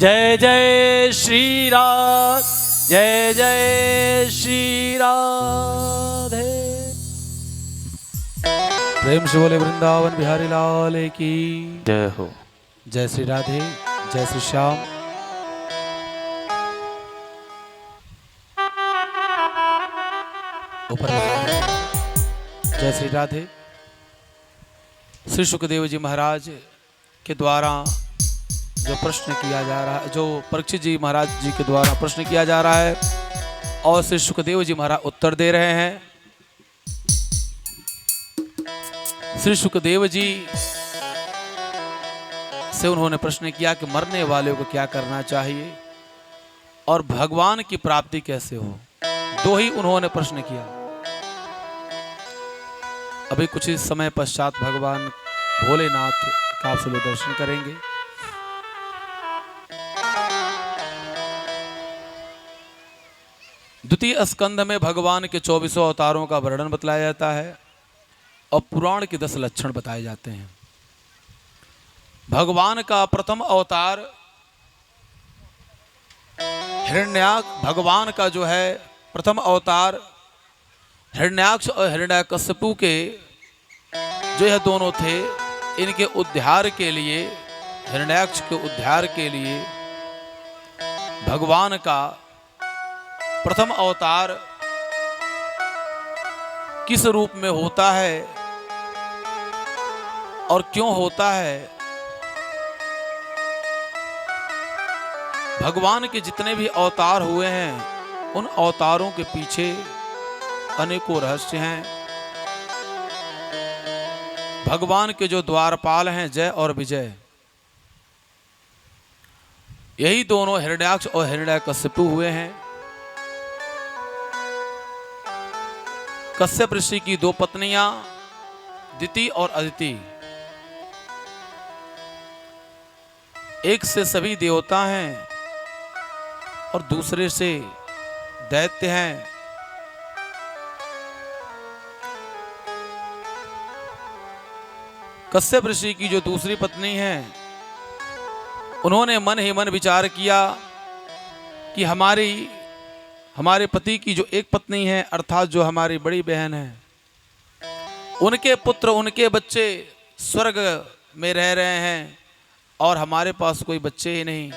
जय जय श्री राम, जय जय श्री राधे। प्रेम से बोले वृंदावन बिहारी लाल की जय हो। जय श्री राधे, जय श्री श्याम। ऊपर जय श्री राधे। श्री सुखदेव जी महाराज के द्वारा जो प्रश्न किया जा रहा है, जो परीक्षित जी महाराज जी के द्वारा प्रश्न किया जा रहा है और श्री सुखदेव जी महाराज उत्तर दे रहे हैं। श्री सुखदेव जी से उन्होंने प्रश्न किया कि मरने वाले को क्या करना चाहिए और भगवान की प्राप्ति कैसे हो। दो ही उन्होंने प्रश्न किया। अभी कुछ ही समय पश्चात भगवान भोलेनाथ का आप सब दर्शन करेंगे। द्वितीय स्कंध में भगवान के 24 अवतारों का वर्णन बतलाया जाता है और पुराण के 10 लक्षण बताए जाते हैं। भगवान का प्रथम अवतार हिरण्याक्ष, भगवान का जो है प्रथम अवतार हिरण्याक्ष और हिरण्यकश्यपु के जो यह दोनों थे, इनके उद्धार के लिए, हिरण्याक्ष के उद्धार के लिए भगवान का प्रथम अवतार किस रूप में होता है और क्यों होता है। भगवान के जितने भी अवतार हुए हैं उन अवतारों के पीछे अनेकों रहस्य हैं। भगवान के जो द्वारपाल हैं जय और विजय, यही दोनों हिरण्याक्ष और हिरण्यकश्यपु हुए हैं। कश्यप ऋषि की 2 पत्नियां दिति और अदिति, एक से सभी देवता हैं और दूसरे से दैत्य हैं। कश्यप ऋषि की जो दूसरी पत्नी है, उन्होंने मन ही मन विचार किया कि हमारे पति की जो एक पत्नी है, अर्थात जो हमारी बड़ी बहन है, उनके पुत्र, उनके बच्चे स्वर्ग में रह रहे हैं और हमारे पास कोई बच्चे ही नहीं।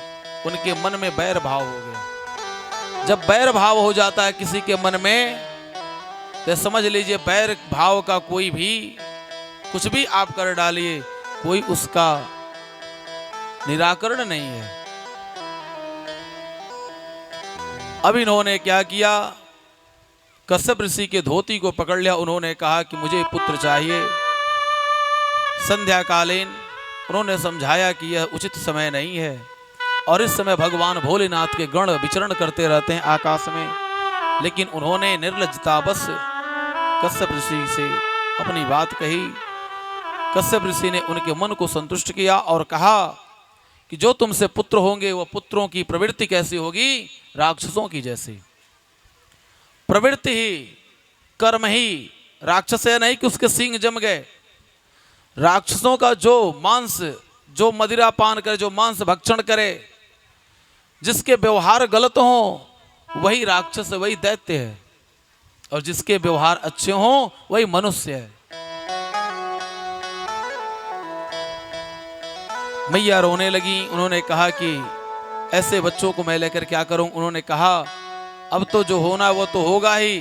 उनके मन में बैर भाव हो गया। जब बैर भाव हो जाता है किसी के मन में, तो समझ लीजिए बैर भाव का कोई भी कुछ भी आप कर डालिए, कोई उसका निराकरण नहीं है। अब इन्होंने क्या किया, कश्यप ऋषि के धोती को पकड़ लिया। उन्होंने कहा कि मुझे पुत्र चाहिए। संध्याकालीन उन्होंने समझाया कि यह उचित समय नहीं है और इस समय भगवान भोलेनाथ के गण विचरण करते रहते हैं आकाश में। लेकिन उन्होंने निर्लज्जतावश कश्यप ऋषि से अपनी बात कही। कश्यप ऋषि ने उनके मन को संतुष्ट किया और कहा कि जो तुमसे पुत्र होंगे वह पुत्रों की प्रवृत्ति कैसी होगी, राक्षसों की जैसी। प्रवृत्ति ही, कर्म ही। राक्षस है नहीं कि उसके सींग जम गए। राक्षसों का जो मांस, जो मदिरा पान करे, जो मांस भक्षण करे, जिसके व्यवहार गलत हो वही राक्षस, वही दैत्य है, और जिसके व्यवहार अच्छे हो वही मनुष्य है। मैया रोने लगी। उन्होंने कहा कि ऐसे बच्चों को मैं लेकर क्या करूं। उन्होंने कहा अब तो जो होना है वो तो होगा ही,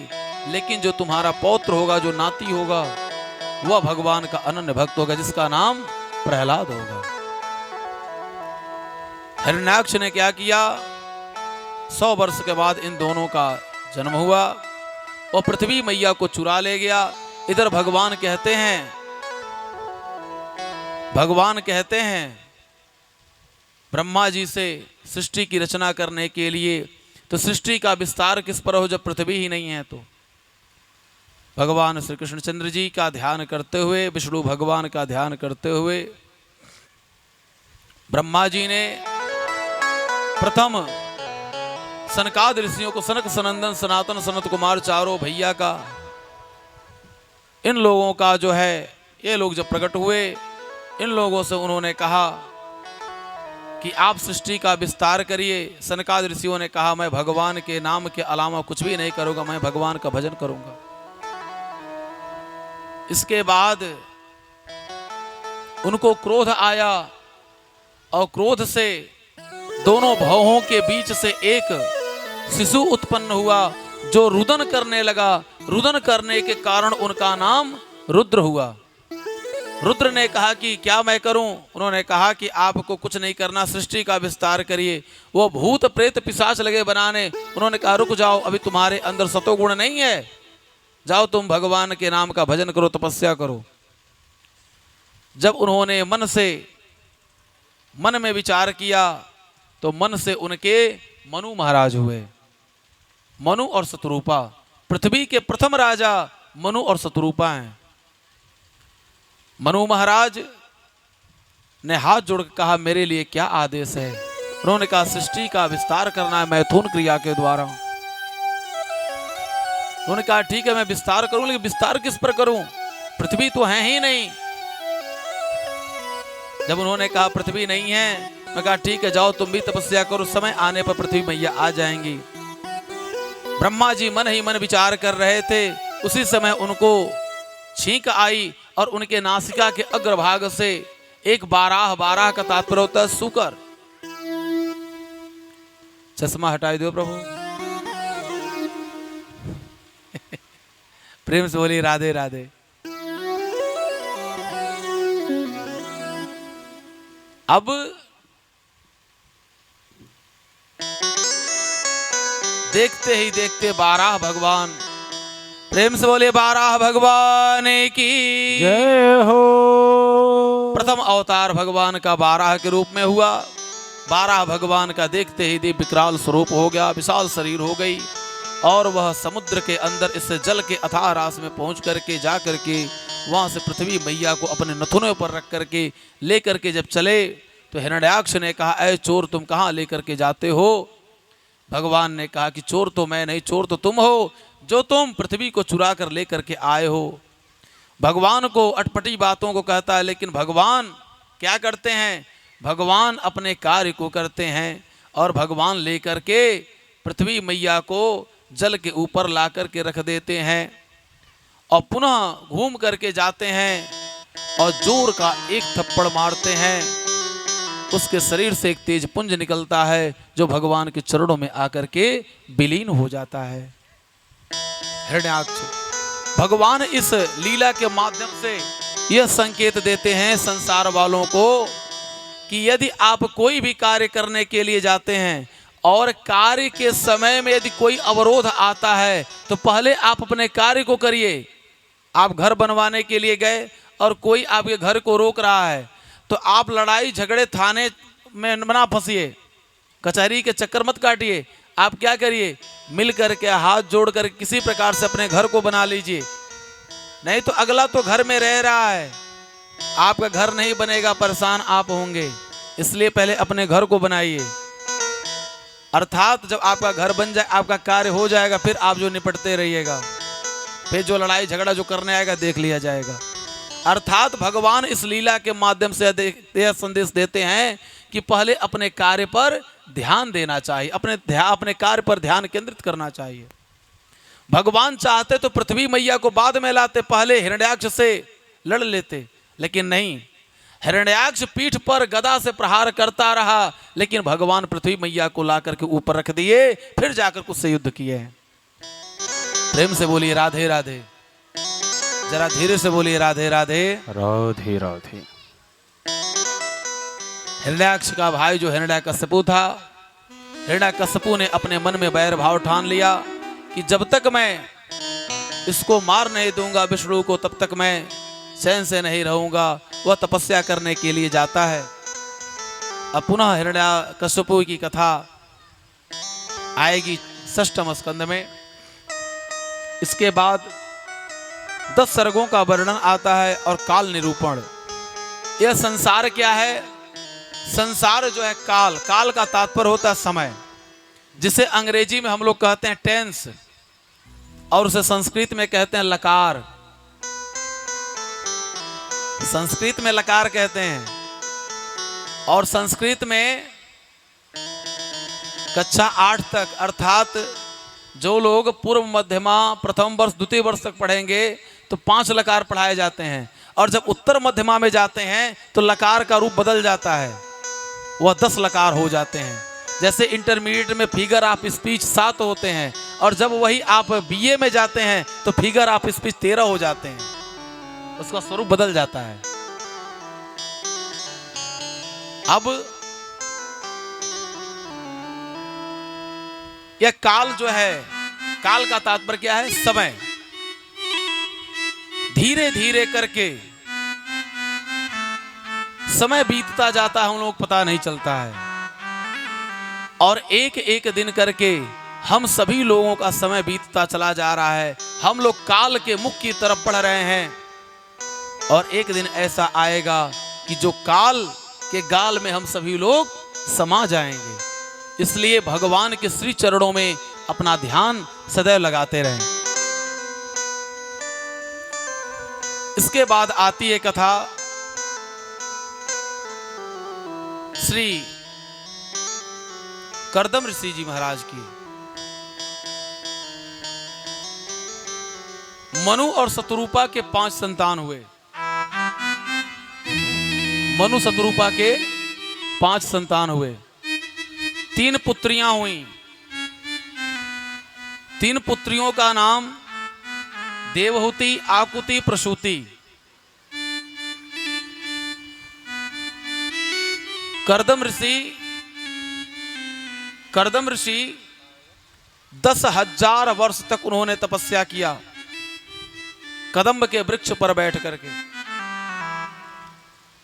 लेकिन जो तुम्हारा पौत्र होगा, जो नाती होगा, वह भगवान का अनन्य भक्त होगा, जिसका नाम प्रहलाद होगा। हिरण्याक्ष ने क्या किया, 100 वर्ष के बाद इन दोनों का जन्म हुआ और पृथ्वी मैया को चुरा ले गया। इधर भगवान कहते हैं ब्रह्मा जी से सृष्टि की रचना करने के लिए, तो सृष्टि का विस्तार किस पर हो जब पृथ्वी ही नहीं है। तो भगवान श्री कृष्णचंद्र जी का ध्यान करते हुए, विष्णु भगवान का ध्यान करते हुए ब्रह्मा जी ने प्रथम सनकाद ऋषियों को, सनक सनंदन सनातन सनत कुमार चारों भैया का, इन लोगों का जो है, ये लोग जब प्रकट हुए, इन लोगों से उन्होंने कहा कि आप सृष्टि का विस्तार करिए। सनकादि ऋषियों ने कहा मैं भगवान के नाम के अलावा कुछ भी नहीं करूंगा, मैं भगवान का भजन करूंगा। इसके बाद उनको क्रोध आया और क्रोध से दोनों भवों के बीच से एक शिशु उत्पन्न हुआ जो रुदन करने लगा। रुदन करने के कारण उनका नाम रुद्र हुआ। रुद्र ने कहा कि क्या मैं करूं? उन्होंने कहा कि आपको कुछ नहीं करना, सृष्टि का विस्तार करिए। वो भूत प्रेत पिशाच लगे बनाने। उन्होंने कहा रुक जाओ, अभी तुम्हारे अंदर सतोगुण नहीं है, जाओ तुम भगवान के नाम का भजन करो, तपस्या करो। जब उन्होंने मन में विचार किया तो मन से उनके मनु महाराज हुए। मनु और शतरूपा, पृथ्वी के प्रथम राजा मनु और शतरूपा हैं। मनु महाराज ने हाथ जोड़कर कहा मेरे लिए क्या आदेश है? उन्होंने कहा सृष्टि का विस्तार करना है मैथुन क्रिया के द्वारा। उन्होंने कहा ठीक है मैं विस्तार करूं, लेकिन विस्तार किस पर करूं? पृथ्वी तो है ही नहीं। जब उन्होंने कहा पृथ्वी नहीं है, मैं कहा ठीक है जाओ तुम भी तपस्या करो, समय आने पर पृथ्वी मैया आ जाएंगी। ब्रह्मा जी मन ही मन विचार कर रहे थे, उसी समय उनको छींक आई और उनके नासिका के अग्रभाग से एक बाराह, बाराह का तात्पर्य होता है सूकर। चश्मा हटाई दो प्रभु। प्रेम से बोली राधे राधे। अब देखते ही देखते बाराह भगवान, प्रेम से बोले बाराह भगवान की जय हो। प्रथम अवतार भगवान का बाराह के रूप में हुआ। बाराह भगवान का देखते ही दिव्य विकराल स्वरूप हो गया, विशाल शरीर हो गई और वह समुद्र के अंदर इस जल के अथाह रास में पहुंच करके जा करके वहां से पृथ्वी मैया को अपने नथुनों पर रख करके लेकर के जब चले तो हिरण्याक्ष ने कहा ऐ चोर तुम कहां लेकर के जाते हो? भगवान ने कहा कि चोर तो मैं नहीं, चोर तो तुम हो जो तुम पृथ्वी को चुरा कर लेकर के आए हो। भगवान को अटपटी बातों को कहता है, लेकिन भगवान क्या करते हैं? भगवान अपने कार्य को करते हैं और भगवान लेकर के पृथ्वी मैया को जल के ऊपर ला करके रख देते हैं और पुनः घूम करके जाते हैं और जोर का एक थप्पड़ मारते हैं। उसके शरीर से एक तेज पुंज निकलता है जो भगवान के चरणों में आकर के विलीन हो जाता है। हिरण्याक्ष भगवान इस लीला के माध्यम से यह संकेत देते हैं संसार वालों को कि यदि आप कोई भी कार्य करने के लिए जाते हैं और कार्य के समय में यदि कोई अवरोध आता है तो पहले आप अपने कार्य को करिए। आप घर बनवाने के लिए गए और कोई आपके घर को रोक रहा है तो आप लड़ाई झगड़े थाने में ना फंसिए, कचहरी के चक्कर मत काटिए। आप क्या करिए? मिल करके हाथ जोड़ कर किसी प्रकार से अपने घर को बना लीजिए, नहीं तो अगला तो घर में रह रहा है, आपका घर नहीं बनेगा, परेशान आप होंगे। इसलिए पहले अपने घर को बनाइए, अर्थात जब आपका घर बन जाए, आपका कार्य हो जाएगा, फिर आप जो निपटते रहिएगा, फिर जो लड़ाई झगड़ा जो करने आएगा देख लिया जाएगा। अर्थात भगवान इस लीला के माध्यम से यह संदेश देते हैं कि पहले अपने कार्य पर ध्यान देना चाहिए, अपने कार्य पर ध्यान केंद्रित करना चाहिए। भगवान चाहते तो पृथ्वी मैया को बाद में लाते, पहले हिरण्याक्ष से लड़ लेते, लेकिन नहीं। हिरण्याक्ष पीठ पर गदा से प्रहार करता रहा, लेकिन भगवान पृथ्वी मैया को ला करके ऊपर रख दिए, फिर जाकर उससे युद्ध किए हैं। प्रेम से बोलिए राधे राधे, जरा धीरे से बोलिए राधे राधे राधे राधे। हिरण्याक्ष का भाई जो हिरण्याकश्यपु था, हिरण्याकश्यपु ने अपने मन में बैर भाव ठान लिया कि जब तक मैं इसको मार नहीं दूंगा विष्णु को, तब तक मैं चैन से नहीं रहूंगा। वह तपस्या करने के लिए जाता है। अब पुनः हिरण्याकश्यपु की कथा आएगी 6वें स्कंद में। इसके बाद 10 सर्गों का वर्णन आता है और काल निरूपण। यह संसार क्या है? संसार जो है काल, काल का तात्पर्य होता है समय, जिसे अंग्रेजी में हम लोग कहते हैं टेंस और उसे संस्कृत में कहते हैं लकार। संस्कृत में लकार कहते हैं और संस्कृत में कक्षा 8 तक अर्थात जो लोग पूर्व मध्यमा प्रथम वर्ष द्वितीय वर्ष तक पढ़ेंगे तो 5 लकार पढ़ाए जाते हैं, और जब उत्तर मध्यमा में जाते हैं तो लकार का रूप बदल जाता है, वह 10 लकार हो जाते हैं। जैसे इंटरमीडिएट में फिगर ऑफ स्पीच 7 होते हैं, और जब वही आप बीए में जाते हैं तो फिगर ऑफ स्पीच 13 हो जाते हैं, उसका स्वरूप बदल जाता है। अब यह काल जो है, काल का तात्पर्य क्या है? समय। धीरे धीरे करके समय बीतता जाता है, हम लोग पता नहीं चलता है, और एक एक दिन करके हम सभी लोगों का समय बीतता चला जा रहा है। हम लोग काल के मुख की तरफ बढ़ रहे हैं, और एक दिन ऐसा आएगा कि जो काल के गाल में हम सभी लोग समा जाएंगे। इसलिए भगवान के श्री चरणों में अपना ध्यान सदैव लगाते रहें। इसके बाद आती है कथा श्री करदम ऋषि जी महाराज की। मनु और शतरूपा के 5 संतान हुए। मनु शतरूपा के 5 संतान हुए। 3 पुत्रियां हुई। 3 पुत्रियों का नाम देवहूति, आकुति, प्रसूति। करदम ऋषि 10,000 वर्ष तक उन्होंने तपस्या किया कदम्ब के वृक्ष पर बैठ करके।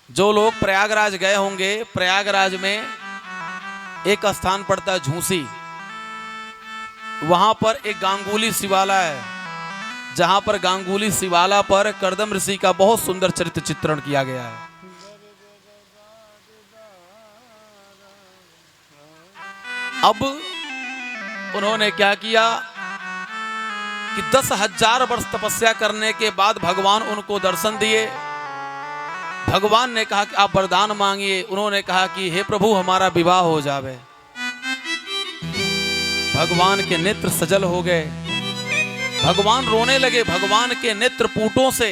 जो लोग प्रयागराज गए होंगे, प्रयागराज में एक स्थान पड़ता है झूसी, वहां पर एक गांगुली शिवाला है, जहां पर गांगुली शिवाला पर करदम ऋषि का बहुत सुंदर चरित्र चित्रण किया गया है। अब उन्होंने क्या किया कि 10,000 वर्ष तपस्या करने के बाद भगवान उनको दर्शन दिए। भगवान ने कहा कि आप वरदान मांगिए। उन्होंने कहा कि हे प्रभु, हमारा विवाह हो जावे। भगवान के नेत्र सजल हो गए, भगवान रोने लगे। भगवान के नेत्रपूटों से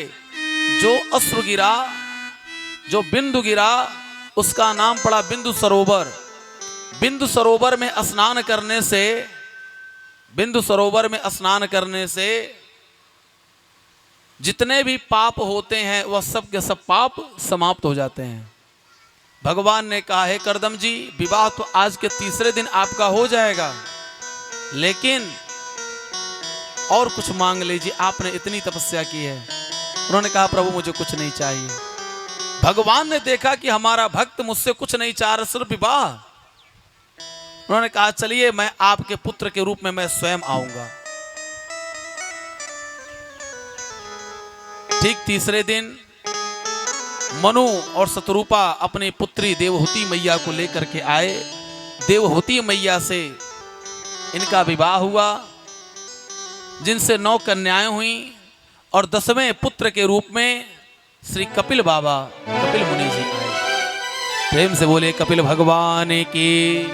जो अश्रु गिरा, जो बिंदु गिरा, उसका नाम पड़ा बिंदु सरोवर। बिंदु सरोवर में स्नान करने से, बिंदु सरोवर में स्नान करने से जितने भी पाप होते हैं वह सब के सब पाप समाप्त हो जाते हैं। भगवान ने कहा, हे करदम जी, विवाह तो आज के तीसरे दिन आपका हो जाएगा, लेकिन और कुछ मांग लीजिए, आपने इतनी तपस्या की है। उन्होंने कहा, प्रभु मुझे कुछ नहीं चाहिए। भगवान ने देखा कि हमारा भक्त मुझसे कुछ नहीं चाह रहा, सिर्फ विवाह। उन्होंने कहा, चलिए मैं आपके पुत्र के रूप में मैं स्वयं आऊंगा। ठीक तीसरे दिन मनु और शतरूपा अपनी पुत्री देवहूति मैया को लेकर के आए। देवहूति मैया से इनका विवाह हुआ, जिनसे 9 कन्याएं हुई, और 10वें पुत्र के रूप में श्री कपिल बाबा, कपिल मुनि जी आए। प्रेम से बोले कपिल भगवान की।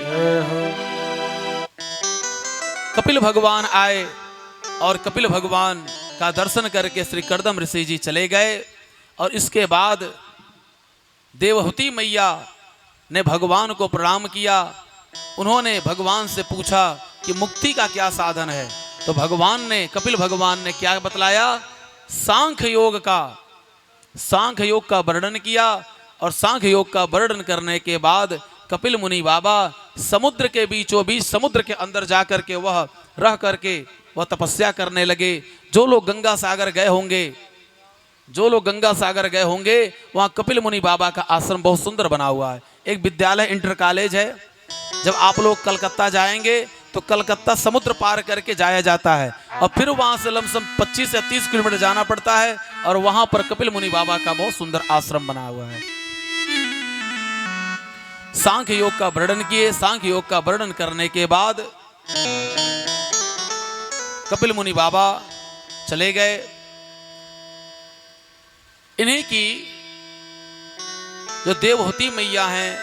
कपिल भगवान आए और कपिल भगवान का दर्शन करके श्री करदम ऋषि जी चले गए। और इसके बाद देवहूति मैया ने भगवान को प्रणाम किया। उन्होंने भगवान से पूछा कि मुक्ति का क्या साधन है, तो भगवान ने, कपिल भगवान ने क्या बतलाया? सांख्य योग का वर्णन किया। और सांख्य योग का वर्णन करने के बाद कपिल मुनि बाबा समुद्र के बीचों बीच, समुद्र के अंदर जाकर के वह रह करके वह तपस्या करने लगे। जो लोग गंगा सागर गए होंगे, वहां कपिल मुनि बाबा का आश्रम बहुत सुंदर बना हुआ है। एक विद्यालय, इंटर कॉलेज है। जब आप लोग कलकत्ता जाएंगे तो कलकत्ता समुद्र पार करके जाया जाता है, और फिर वहां से लमसम 25 या 30 किलोमीटर जाना पड़ता है, और वहां पर कपिल मुनि बाबा का बहुत सुंदर आश्रम बना हुआ है। सांख्य योग का वर्णन किए। सांख्य योग का वर्णन करने के बाद कपिल मुनि बाबा चले गए। इन्हीं की जो देवहूति मैया हैं,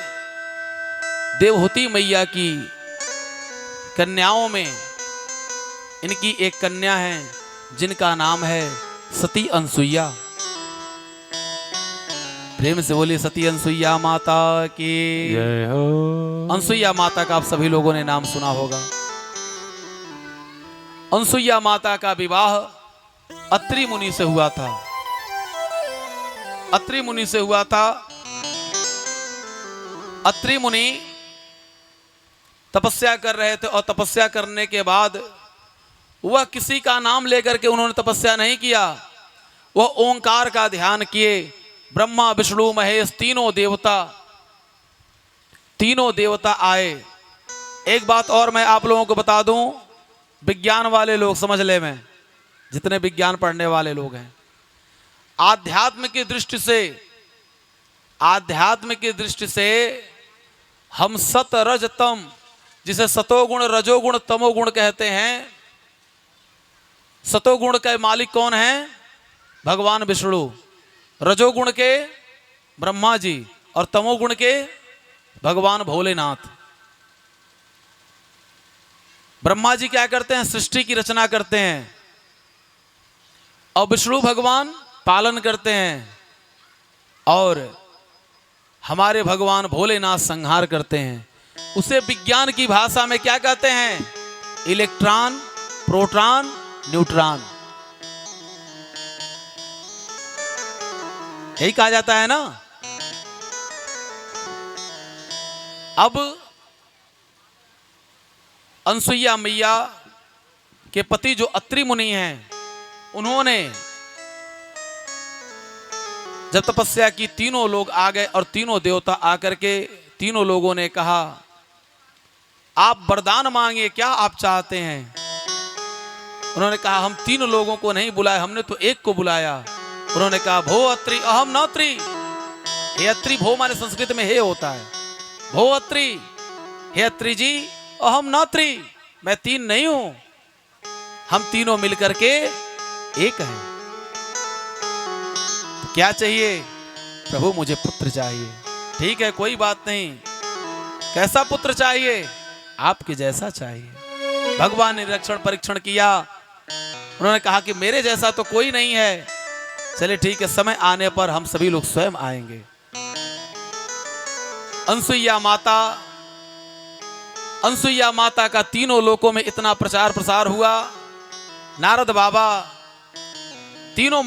देवहूति मैया की कन्याओं में इनकी एक कन्या है जिनका नाम है सती अनसुईया। प्रेम से बोलिए सती अनसुईया माता की जय हो। अनसुईया माता का आप सभी लोगों ने नाम सुना होगा। अनसुईया माता का विवाह अत्रि मुनि से हुआ था। अत्रि मुनि से हुआ था। अत्रि मुनि तपस्या कर रहे थे और तपस्या करने के बाद वह किसी का नाम लेकर के उन्होंने तपस्या नहीं किया, वह ओंकार का ध्यान किए। ब्रह्मा विष्णु महेश तीनों देवता आए। एक बात और मैं आप लोगों को बता दूं, विज्ञान वाले लोग समझ ले, में जितने विज्ञान पढ़ने वाले लोग हैं, आध्यात्म की दृष्टि से हम सत रज तम, जिसे सतोगुण रजोगुण तमोगुण कहते हैं। सतोगुण के मालिक कौन है? भगवान विष्णु। रजोगुण के ब्रह्मा जी और तमोगुण के भगवान भोलेनाथ। ब्रह्मा जी क्या करते हैं? सृष्टि की रचना करते हैं और विष्णु भगवान पालन करते हैं और हमारे भगवान भोलेनाथ संहार करते हैं। उसे विज्ञान की भाषा में क्या कहते हैं? इलेक्ट्रॉन, प्रोटॉन, न्यूट्रॉन, यही कहा जाता है ना। अब अनसुईया मैया के पति जो अत्रि मुनि हैं, उन्होंने जब तपस्या की, तीनों लोग आ गए और तीनों देवता आकर के तीनों लोगों ने कहा आप वरदान मांगिए, क्या आप चाहते हैं? उन्होंने कहा हम तीनों लोगों को नहीं बुलाया, हमने तो एक को बुलाया। उन्होंने कहा भो अत्रि अहम नात्री। हे अत्रि, भो माने संस्कृत में हे होता है। भो अत्रि, हे अत्रि जी, अहम नात्री, मैं तीन नहीं हूं, हम तीनों मिलकर के एक हैं। तो क्या चाहिए? प्रभु मुझे पुत्र चाहिए। ठीक है, कोई बात नहीं, कैसा पुत्र चाहिए? आपके जैसा चाहिए। भगवान ने निरीक्षण परीक्षण किया, उन्होंने कहा कि मेरे जैसा तो कोई नहीं है। चले ठीक है, समय आने पर हम सभी लोग स्वयं आएंगे। अनसुईया माता का तीनों लोकों में इतना प्रचार प्रसार हुआ। नारद बाबा तीनों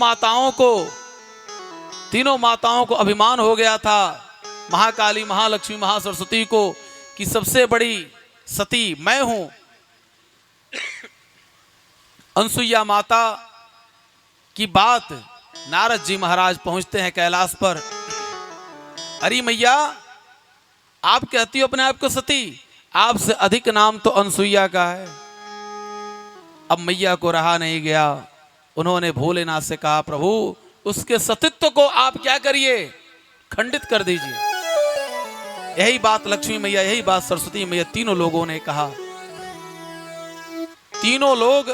माताओं को अभिमान हो गया था, महाकाली, महालक्ष्मी, महासरस्वती को, कि सबसे बड़ी सती मैं हूं। अनसुईया माता की बात नारद जी महाराज पहुंचते हैं कैलाश पर। अरे मैया, आप कहती हो अपने आप को सती, आपसे अधिक नाम तो अनसुईया का है। अब मैया को रहा नहीं गया, उन्होंने भोलेनाथ से कहा प्रभु उसके सतीत्व को आप क्या करिए, खंडित कर दीजिए। यही बात लक्ष्मी मैया, यही बात सरस्वती मैया, तीनों लोगों ने कहा। तीनों लोग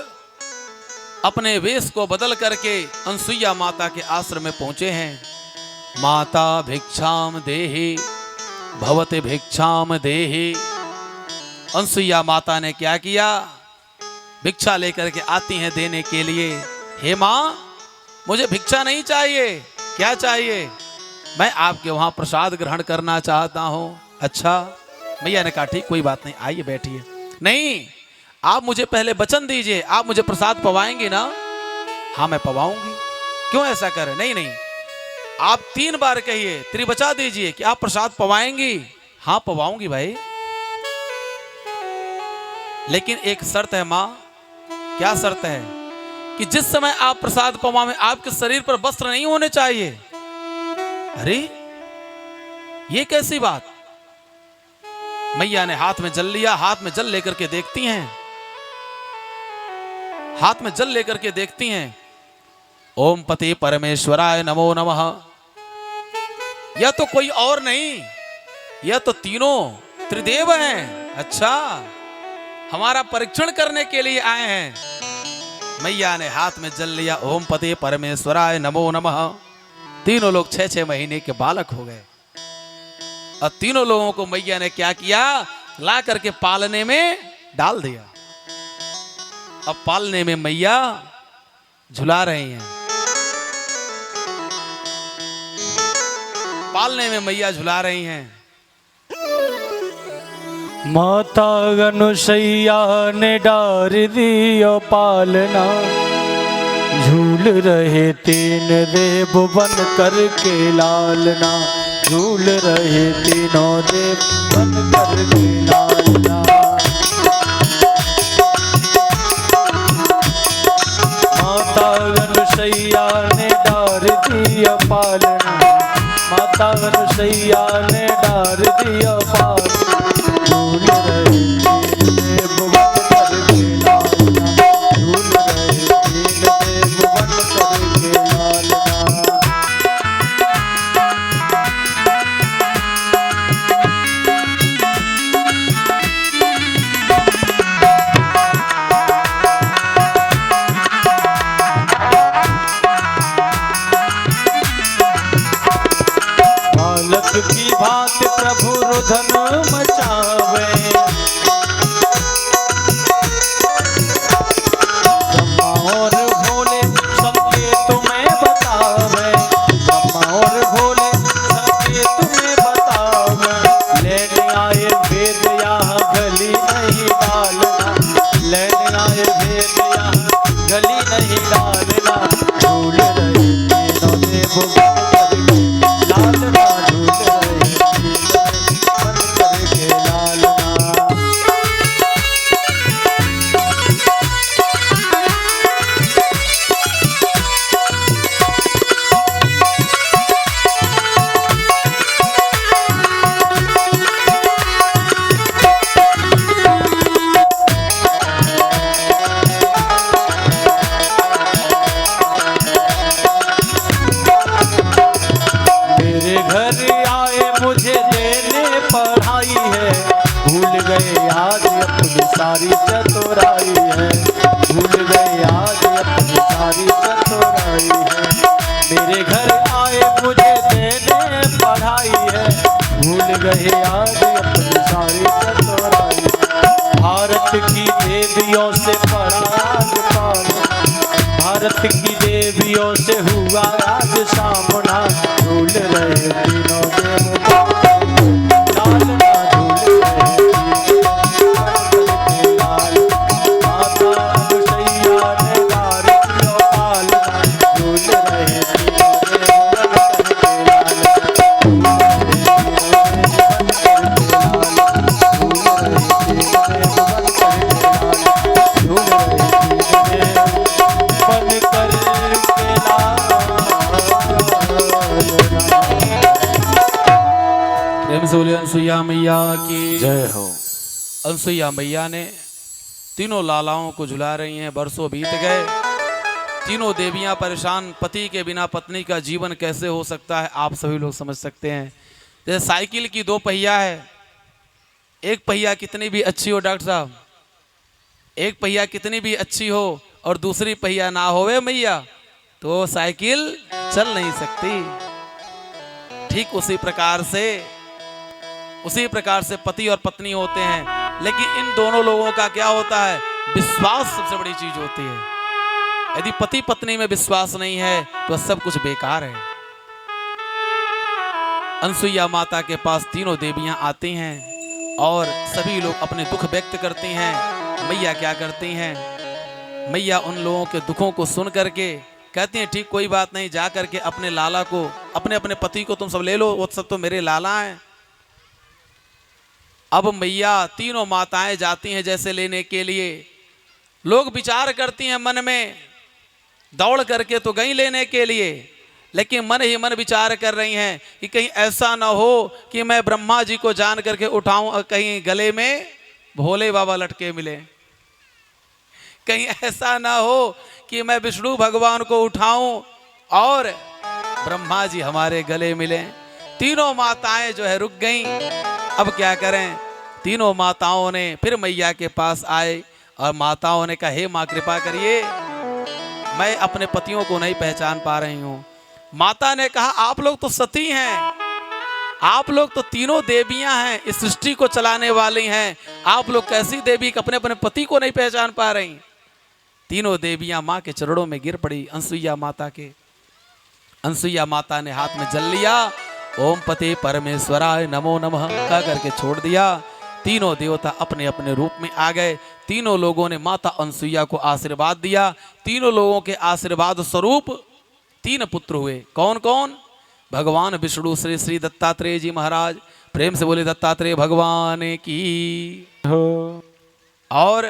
अपने वेश को बदल करके अनसुईया माता के आश्रम में पहुंचे हैं। माता भिक्षाम देहि भवते भिक्षाम देहि। अनसुईया माता ने क्या किया? भिक्षा लेकर के आती हैं देने के लिए। हे मां, मुझे भिक्षा नहीं चाहिए, क्या चाहिए? मैं आपके वहां प्रसाद ग्रहण करना चाहता हूं। अच्छा, मैया ने कहा ठीक, कोई बात नहीं, आइए बैठिए। नहीं, आप मुझे पहले वचन दीजिए, आप मुझे प्रसाद पवाएंगे ना? हाँ मैं पवाऊंगी। क्यों ऐसा करें? नहीं, आप 3 बार कहिए, त्रिवचा दीजिए कि आप प्रसाद पवाएंगी। हाँ पवाऊंगी भाई, लेकिन एक शर्त है मां। क्या शर्त है? कि जिस समय आप प्रसाद पवाएं आपके शरीर पर वस्त्र नहीं होने चाहिए। अरे ये कैसी बात? मैया ने हाथ में जल लिया, हाथ में जल लेकर के देखती हैं, हाथ में जल लेकर के देखती हैं। ओम पति परमेश्वराय नमो नमः। यह तो कोई और नहीं, यह तो तीनों त्रिदेव हैं। अच्छा, हमारा परीक्षण करने के लिए आए हैं। मैया ने हाथ में जल लिया, ओम पति परमेश्वराय नमो नमः। तीनों लोग 6-6 महीने के बालक हो गए और तीनों लोगों को मैया ने क्या किया? ला करके पालने में डाल दिया। अब पालने में मैया झुला रही हैं, पालने में मैया झुला रही हैं। माता अनुसैया ने डार दिया पालना, झूल रहे तीन देव बन करके लालना, झूल रहे तीनों देव बन करके लालना। माता अनुसैया ने डार दिया पालना, माता अनुसैया ने डार दिया पालना, झूल रहे तीन देव बन करके लालना, झूल रहे तीन देव बन करके लालना। बालक की भांति प्रभु रुदन मचावे, ब्रह्मा और भोले सबके तुम्हें बतावे, ब्रह्मा और भोले सबके तुम्हें बतावे। लेने आए वेद यहाँ गली नहीं डालना, लेने आए वेद यहाँ गली नहीं डालना, झूल रहे तीनों देव बन करके लालना, झूल रहे तीनों देव बन करके लालना। मेरे घर आए मुझे देने पढ़ाई है, भूल गए आज अपनी सारी चतुराई है, भूल गए आज अपनी सारी चतुराई है। मेरे घर आए मुझे देने पढ़ाई है, भूल गए आज अपनी सारी चतुराई है। भारत की देवियों से पढ़ा आज पाना, भारत की देवियों से हुआ आज सामना, झूल रहे तीनों देव लालना, झूल रहे तीनों देव लालना। माता अनुसैया ने डार दिया पालना, झूल रहे तीनों देव लालना, झूल रहे तीनों देव झूल रहे तीनों देव बन करके लालना। प्रेम से बोले अनसुईया मैया की जय हो। अनसुईया मैया ने तीनों लालाओं को झुला रही हैं। बरसों बीत गए, तीनों देवियां परेशान, पति के बिना पत्नी का जीवन कैसे हो सकता है आप सभी लोग समझ सकते हैं। जैसे साइकिल की दो पहिया है, एक पहिया कितनी भी अच्छी हो डॉक्टर साहब, एक पहिया कितनी भी अच्छी हो और दूसरी पहिया ना होवे मैया तो साइकिल चल नहीं सकती। ठीक उसी प्रकार से पति और पत्नी होते हैं, लेकिन इन दोनों लोगों का क्या होता है, विश्वास सबसे बड़ी चीज होती है। यदि पति पत्नी में विश्वास नहीं है तो सब कुछ बेकार है। अनसुईया माता के पास तीनों देवियां आती हैं और सभी लोग अपने दुख व्यक्त करती हैं। मैया क्या करती हैं, मैया उन लोगों के दुखों को सुन करके कहती हैं ठीक कोई बात नहीं, जा करके अपने लाला को, अपने अपने पति को तुम सब ले लो, वो सब तो मेरे लाला हैं। अब मैया तीनों माताएं जाती हैं जैसे लेने के लिए। लोग विचार करती हैं मन में, दौड़ करके तो गई लेने के लिए, लेकिन मन ही मन विचार कर रही हैं कि कहीं ऐसा ना हो कि मैं ब्रह्मा जी को जान करके उठाऊं और कहीं गले में भोले बाबा लटके मिले, कहीं ऐसा ना हो कि मैं विष्णु भगवान को उठाऊं और ब्रह्मा जी हमारे गले मिले। तीनों माताएं जो है रुक गईं। अब क्या करें, तीनों माताओं ने फिर मैया के पास आए और माताओं ने कहा हे माँ कृपा करिए, मैं अपने पतियों को नहीं पहचान पा रही हूँ। माता ने कहा आप लोग तो सती हैं, आप लोग तो तीनों देवियां हैं, इस सृष्टि को चलाने वाली हैं, आप लोग कैसी देवी अपने अपने पति को नहीं पहचान पा रही? तीनों देवियां मां के चरणों में गिर पड़ी, अनसुईया माता के। अनसुईया माता ने हाथ में जल लिया, ओम पते परमेश्वराय नमो नमः कह करके छोड़ दिया। तीनों देवता अपने अपने रूप में आ गए। तीनों लोगों ने माता अनसुईया को आशीर्वाद दिया। तीनों लोगों के आशीर्वाद स्वरूप 3 पुत्र हुए। कौन कौन? भगवान विष्णु श्री श्री दत्तात्रेय जी महाराज, प्रेम से बोले दत्तात्रेय भगवान की। हो और